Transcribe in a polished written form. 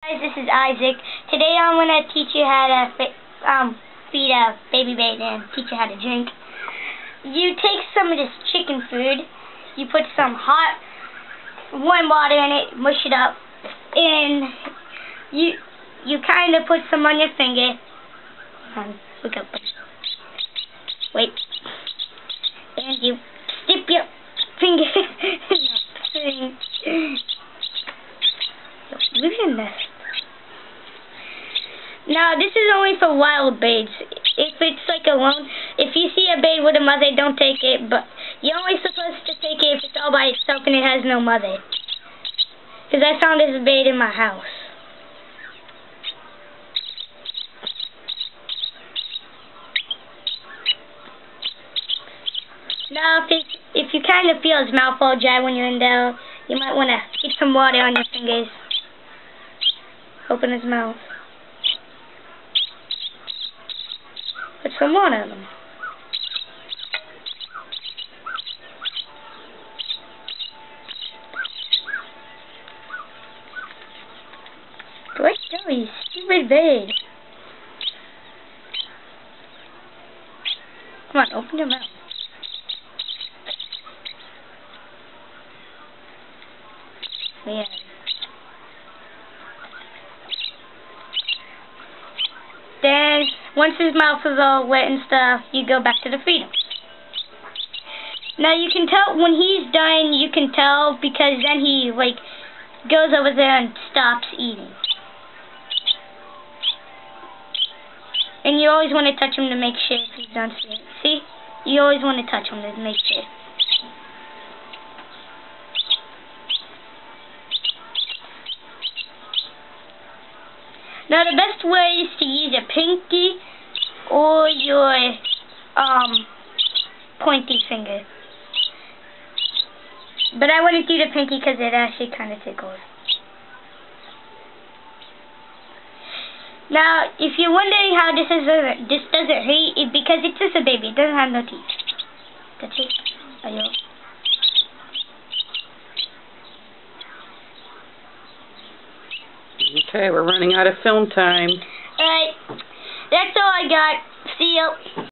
Guys, this is Isaac. Today I'm going to teach you how to feed a baby baby and teach you how to drink. You take some of this chicken food, you put some hot warm water in it, mush it up, and you kind of put some on your finger. Look up. Wait. And you dip your finger in the thing. Look at this. Now, this is only for wild babes. If it's like alone, if you see a babe with a mother, don't take it. But you're only supposed to take it if it's all by itself and it has no mother. Because I found this babe in my house. Now, if you kind of feel his mouth all dry when you're in there, you might want to get some water on your fingers. Open his mouth. Put some water on him. Great go, you stupid babe. Come on, open your mouth. Yeah. Then, once his mouth is all wet and stuff, you go back to the feeding. Now, you can tell when he's done, you can tell because then he, goes over there and stops eating. And you always want to touch him to make sure if he's done. See? You always want to touch him to make sure. Now, the best way is to use your pinky or your pointy finger. But I wouldn't do the pinky because it actually kind of tickles. Now, if you're wondering how this doesn't hurt, it's because it's just a baby. It doesn't have no teeth. That's it. Adios. Okay, we're running out of film time. Alright, that's all I got. See you.